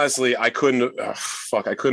honestly, I couldn't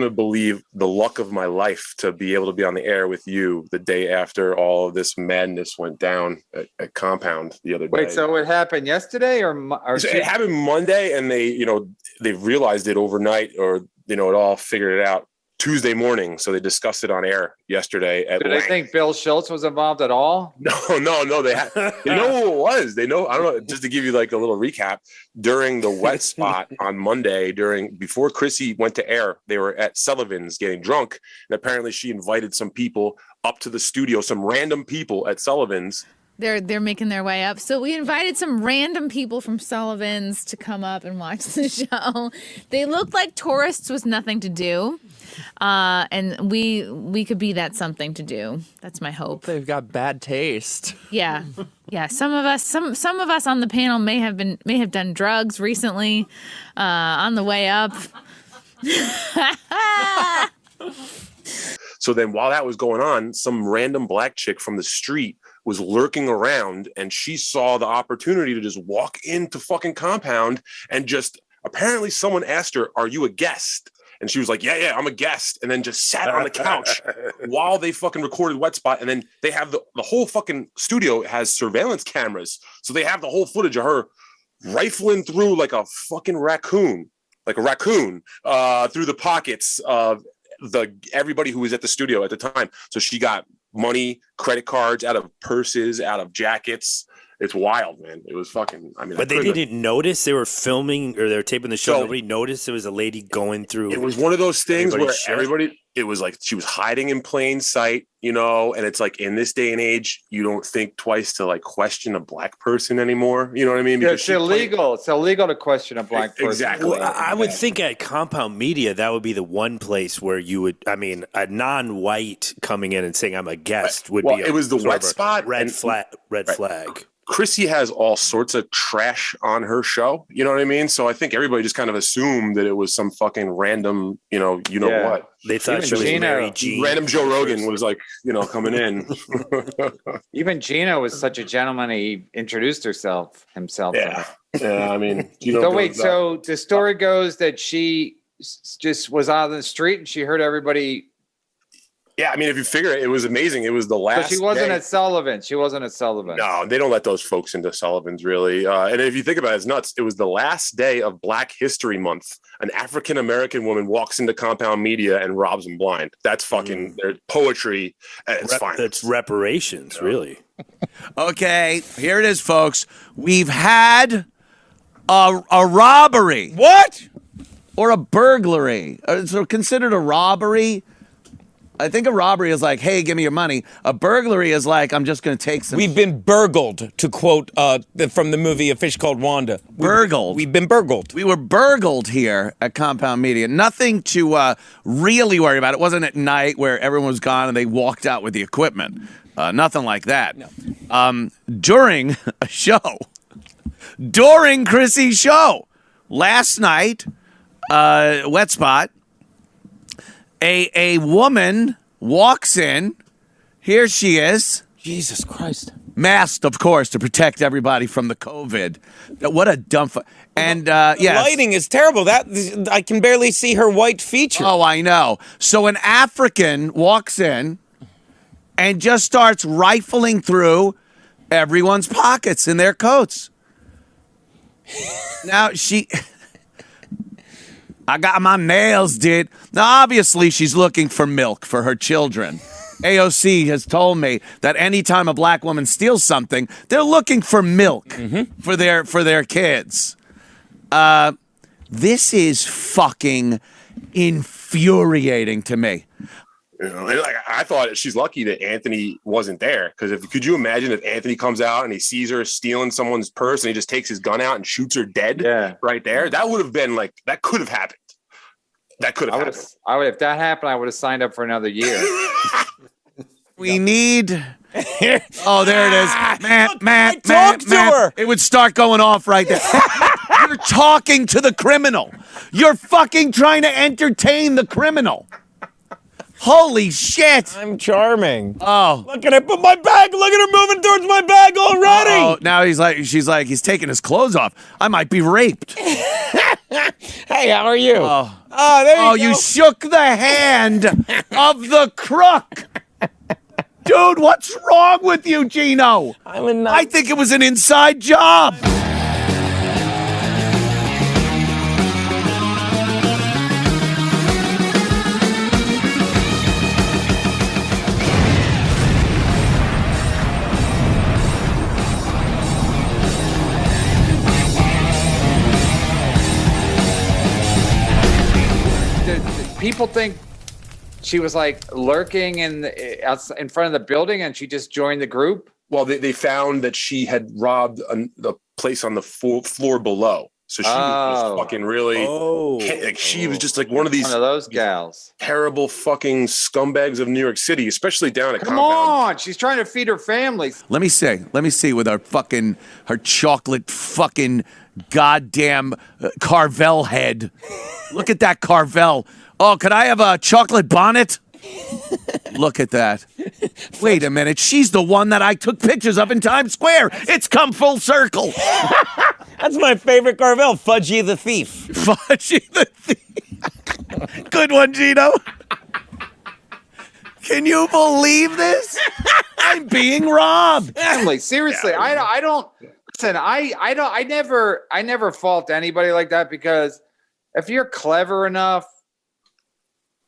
have believed the luck of my life to be able to be on the air with you the day after all of this madness went down at Compound the other day. Wait, so it happened yesterday or so it happened Monday, and they realized it overnight, or it all figured it out Tuesday morning. So they discussed it on air yesterday. Did they think Bill Schultz was involved at all? No. They know who it was. They know. I don't know. Just to give you like a little recap, during the wet spot on Monday, before Chrissie went to air, they were at Sullivan's getting drunk, and apparently she invited some people up to the studio, some random people at Sullivan's. They're making their way up. So we invited some random people from Sullivan's to come up and watch the show. They looked like tourists with nothing to do. And we could be that something to do. That's my hope. They've got bad taste. Yeah. Yeah. Some of us on the panel may have done drugs recently, on the way up. So then while that was going on, some random black chick from the street was lurking around, and she saw the opportunity to just walk into fucking Compound, and just apparently someone asked her, "Are you a guest?" And she was like, yeah, I'm a guest. And then just sat on the couch while they fucking recorded Wet Spot. And then they have the whole fucking studio has surveillance cameras. So they have the whole footage of her rifling through like a fucking raccoon, through the pockets of everybody who was at the studio at the time. So she got money, credit cards out of purses, out of jackets. It's wild, man. It was fucking, But they didn't notice they were filming or they were taping the show. Nobody noticed there was a lady going through. It was one of those things where it was like she was hiding in plain sight, and it's like in this day and age, you don't think twice to like question a black person anymore. You know what I mean? Because it's illegal. It's illegal to question a black person. Exactly. Well, I would think at Compound Media, that would be the one place where you would, a non-white coming in and saying I'm a guest would be. It was the Wet Spot. Red flag. Chrissie has all sorts of trash on her show. You know what I mean? So I think everybody just kind of assumed that it was some fucking random, what. They thought she was Mary Jean. Random Joe Rogan was like, coming in. Even Geno was such a gentleman. He introduced himself. Yeah. I mean, so the story goes that she just was out on the street and she heard everybody. Yeah, I mean, if you figure it was amazing. It was the last. But she wasn't day. at Sullivan. She wasn't at Sullivan. No, they don't let those folks into Sullivan's, really. And if you think about it, it's nuts. It was the last day of Black History Month. An African-American woman walks into Compound Media and robs them blind. That's fucking their poetry. It's fine. That's reparations, really. Okay, here it is, folks. We've had a robbery. What? Or a burglary. So considered a robbery. I think a robbery is like, hey, give me your money. A burglary is like, I'm just going to take some. We've been burgled, to quote from the movie A Fish Called Wanda. Burgled. We've been burgled. We were burgled here at Compound Media. Nothing to really worry about. It wasn't at night where everyone was gone and they walked out with the equipment. Nothing like that. No. During a show, during Chrissie's show, last night, Wet Spot, a woman walks in. Here she is. Jesus Christ. Masked, of course, to protect everybody from the COVID. What a dumb... And, The lighting is terrible. I can barely see her white feature. Oh, I know. So an African walks in and just starts rifling through everyone's pockets in their coats. Now, I got my nails did. Now, obviously, she's looking for milk for her children. AOC has told me that anytime a black woman steals something, they're looking for milk for their kids. This is fucking infuriating to me. I thought she's lucky that Anthony wasn't there, because could you imagine if Anthony comes out and he sees her stealing someone's purse and he just takes his gun out and shoots her dead right there? That would have been that could have happened. That could have happened. If that happened, I would have signed up for another year. We need. Oh, there it is. Matt, talk to her. It would start going off right there. You're talking to the criminal. You're fucking trying to entertain the criminal. Holy shit. I'm charming. Oh. Look at it. Put my bag. Look at her moving towards my bag already. Oh, now she's like, he's taking his clothes off. I might be raped. Hey, how are you? Oh, There you you go. shook the hand of the crook. Dude, what's wrong with you, Geno? I think it was an inside job. People think she was like lurking in front of the building, and she just joined the group. Well, they found that she had robbed the place on the floor below. So she was just fucking really. Like she was just like one of those gals. Terrible fucking scumbags of New York City, especially down at Come Compound. on, she's trying to feed her family. Let me see with her chocolate fucking goddamn Carvel head. Look at that Carvel. Oh, could I have a chocolate bonnet? Look at that. Wait a minute. She's the one that I took pictures of in Times Square. It's come full circle. That's my favorite Carvel, Fudgy the Thief. Fudgy the Thief. Good one, Geno. Can you believe this? I'm being robbed. Family, seriously, I don't listen. I never fault anybody like that, because if you're clever enough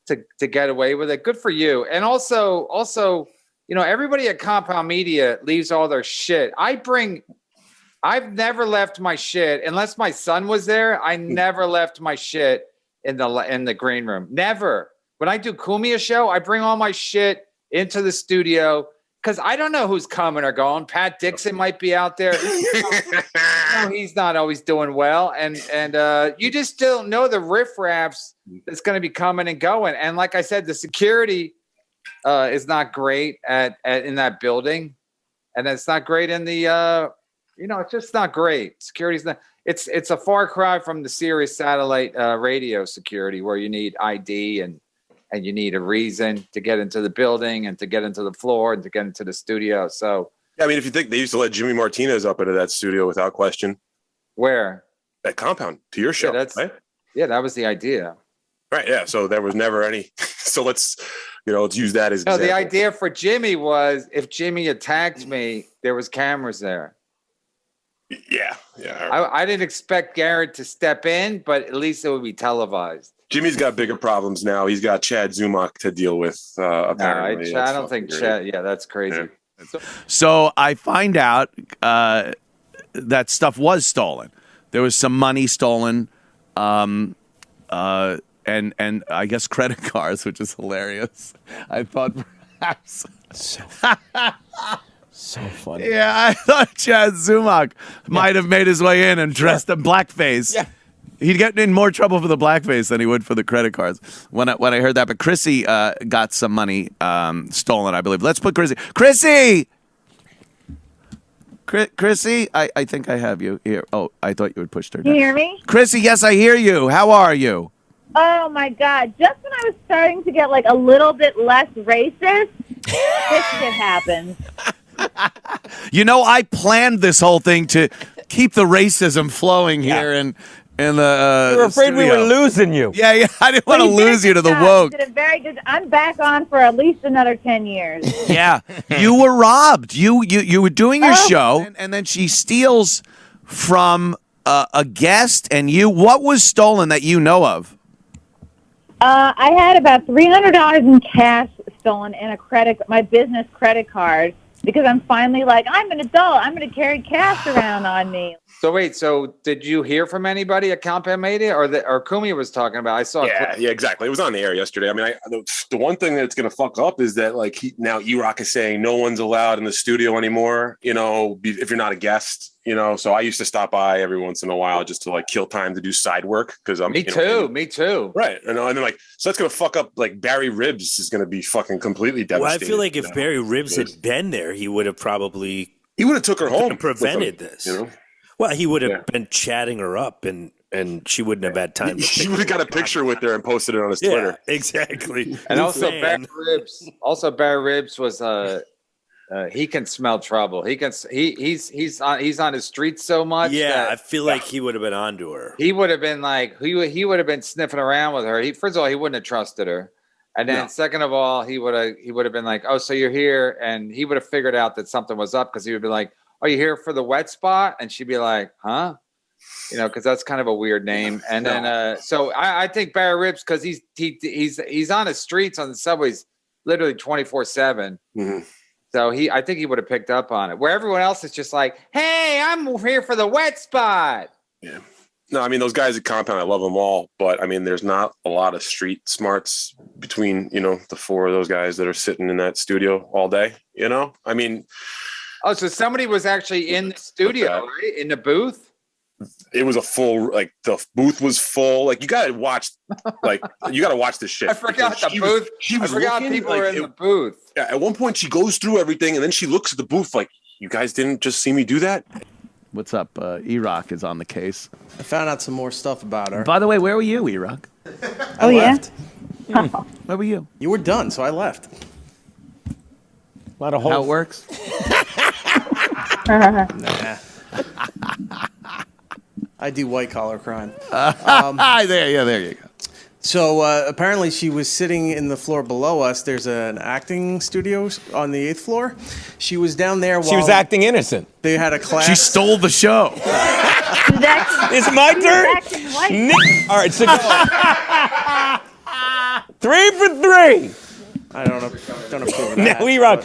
to get away with it, good for you. And also, everybody at Compound Media leaves all their shit. I've never left my shit unless my son was there. I never left my shit in the green room. Never. When I do Cumia show, I bring all my shit into the studio because I don't know who's coming or going. Pat Dixon might be out there. He's not always doing well, and you just don't know the riffraffs that's going to be coming and going. And like I said, the security is not great in that building, and it's not great in the it's just not great. Security's not. It's a far cry from the Sirius satellite radio security, where you need ID and you need a reason to get into the building and to get into the floor and to get into the studio. So, yeah, I mean, if you think they used to let Jimmy Martinez up into that studio without question. Where? At Compound, to your show, right? Yeah, that was the idea. Right, yeah. So there was never any. So let's use that as example. The idea for Jimmy was if Jimmy attacked me, there was cameras there. Yeah. I didn't expect Garrett to step in, but at least it would be televised. Jimmy's got bigger problems now. He's got Chad Zumach to deal with. Apparently, I don't think Chad. Yeah, that's crazy. Yeah. So I find out that stuff was stolen. There was some money stolen, and I guess credit cards, which is hilarious. I thought perhaps. So funny. Yeah, I thought Chad Zumach might have made his way in and dressed in blackface. Yeah. He'd get in more trouble for the blackface than he would for the credit cards when I heard that. But Chrissie got some money stolen, I believe. Let's put Chrissie. Chrissie, I think I have you here. Oh, I thought you would push her down. Can you hear me? Chrissie, yes, I hear you. How are you? Oh, my God. Just when I was starting to get like a little bit less racist, this shit happened. I planned this whole thing to keep the racism flowing here in the we were afraid studio. we were losing you. Yeah, I didn't want to lose you to the woke. You did a very good. I'm back on for at least another 10 years. Yeah, you were robbed. You were doing your show, and then she steals from a guest, and what was stolen that you know of? I had about $300 in cash stolen and my business credit card. Because I'm finally like, I'm an adult. I'm going to carry cash around on me. So wait, did you hear from anybody at Compound Media or Cumia was talking about? I saw. Yeah, exactly. It was on the air yesterday. I mean, the one thing that's going to fuck up is that now E-Rock is saying no one's allowed in the studio anymore. If you're not a guest. So I used to stop by every once in a while just to kill time to do side work because I'm. Me too. Right, and then so that's gonna fuck up. Barry Ribbs is gonna be fucking completely devastated. Well, I feel like if Barry Ribbs had been there, he would have probably took her home, prevented this. Well, he would have been chatting her up, and she wouldn't have had time. She would have got a picture with her and posted it on his Twitter. Exactly. And also Barry Ribbs was He can smell trouble. He's on his streets so much. Yeah, I feel like he would have been onto her. He would have been like he would have been sniffing around with her. First of all, he wouldn't have trusted her, and then second of all, he would have been like, oh, so you're here, and he would have figured out that something was up because he would be like, are you here for the wet spot? And she'd be like, huh? Because that's kind of a weird name. And then so I think Barry Ribs, because he's on the streets on the subways literally 24/7. So I think he would have picked up on it. Where everyone else is just like, hey, I'm here for the wet spot. Yeah. No, I mean, those guys at Compound, I love them all. But, I mean, there's not a lot of street smarts between, the four of those guys that are sitting in that studio all day, I mean. Oh, so somebody was actually in the studio, right? In the booth? It was a full, the booth was full. You got to watch this shit. I forgot the booth. I forgot people were in the booth. Yeah, at one point she goes through everything and then she looks at the booth like, you guys didn't just see me do that? What's up? E-Rock is on the case. I found out some more stuff about her. By the way, where were you, E-Rock? Oh, yeah? Where were you? You were done, so I left. How it works? Nah. I do white collar crime. There you go. So apparently she was sitting in the floor below us. There's an acting studio on the 8th floor. She was down there while She was acting innocent. they had a class. She stole the show. It's my turn. All right, so 3 for 3. I don't approve of that. No, E-Rock.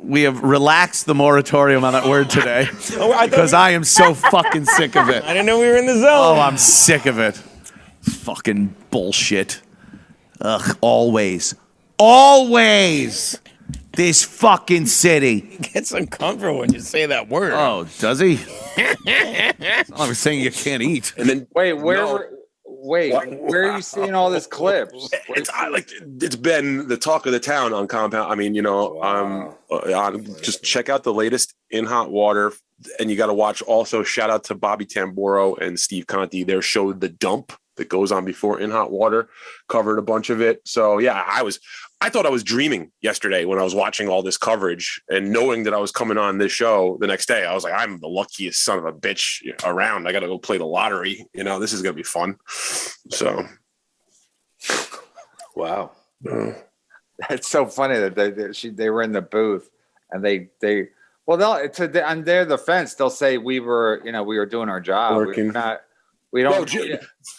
We have relaxed the moratorium on that word today because I am so fucking sick of it. I didn't know we were in the zone. Oh, I'm sick of it. Fucking bullshit. Ugh, always. This fucking city. He gets uncomfortable when you say that word. Oh, does he? I was saying you can't eat. And then Wait, where are you seeing all this clips? It's been the talk of the town on Compound. I mean, just check out the latest In Hot Water, and you got to watch also. Shout out to Bobby Tamburo and Steve Conti. Their show The Dump that goes on before In Hot Water covered a bunch of it. So yeah, I thought I was dreaming yesterday when I was watching all this coverage and knowing that I was coming on this show the next day. I was like, I'm the luckiest son of a bitch around. I got to go play the lottery. This is going to be fun. So. Wow. That's so funny that they were in the booth and on their defense, they'll say we were doing our job. Working.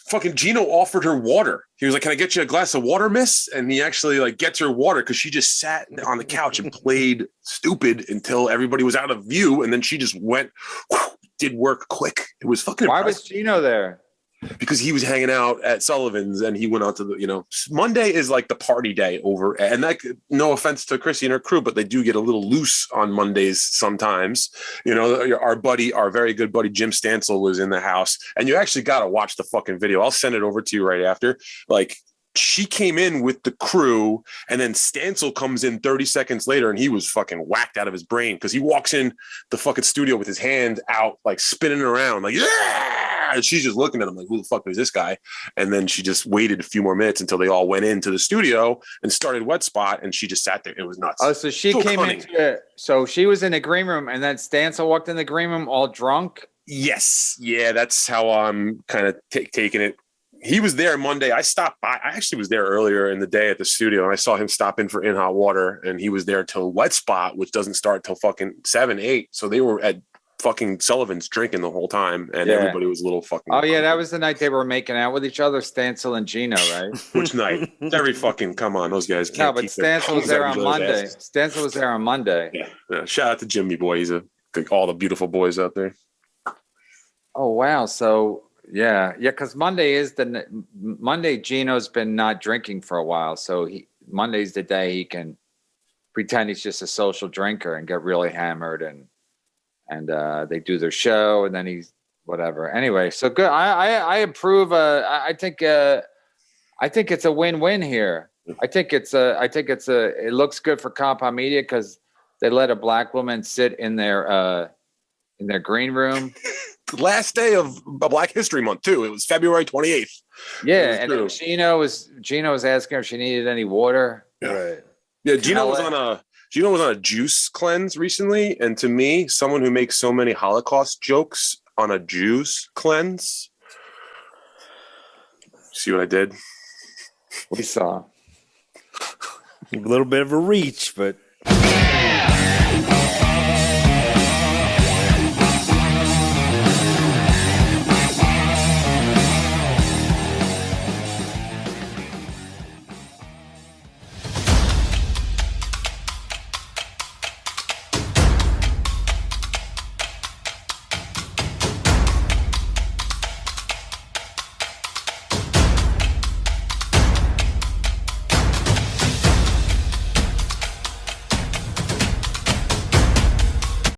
Fucking Geno offered her water. He was like, can I get you a glass of water, miss? And he actually gets her water because she just sat on the couch and played stupid until everybody was out of view. And then she just went, did work quick. It was fucking Why impressive. was Geno there? Because he was hanging out at Sullivan's and he went out to Monday is like the party day over. And no offense to Chrissie and her crew, but they do get a little loose on Mondays sometimes. Our very good buddy, Jim Stansel was in the house, and you actually got to watch the fucking video. I'll send it over to you right after. She came in with the crew, and then Stansel comes in 30 seconds later, and he was fucking whacked out of his brain because he walks in the fucking studio with his hand out, spinning around, yeah! And she's just looking at him like, who the fuck is this guy? And then she just waited a few more minutes until they all went into the studio and started Wet Spot, and she just sat there. It was nuts. Oh, so she came into it. So she was in the green room, and then Stansel walked in the green room all drunk? Yes. Yeah, that's how I'm kind of taking it. He was there Monday. I stopped by. I actually was there earlier in the day at the studio, and I saw him stop in for In Hot Water, and he was there till Wet Spot, which doesn't start till fucking 7, 8. So they were at fucking Sullivan's drinking the whole time, and everybody was a little fucking. Oh yeah, that was the night they were making out with each other, Stansel and Geno, right? Which night? Every fucking come on, those guys can't. No, but Stansel was there on Monday. Stansel was there on Monday. Yeah. Shout out to Jimmy boy. He's all the beautiful boys out there. Oh wow, so. Yeah, because Monday Geno's been not drinking for a while, so Monday's the day he can pretend he's just a social drinker and get really hammered, and they do their show, and then he's whatever. Anyway, so good. I approve. I think it's a win-win here. I think it looks good for Compound Media because they let a black woman sit in their green room. Last day of Black History Month too. It was February 28th. Yeah, and Geno was asking her if she needed any water. Yeah. Right. Yeah, Geno was on a juice cleanse recently, and to me, someone who makes so many Holocaust jokes on a juice cleanse. See what I did? We saw A little bit of a reach, but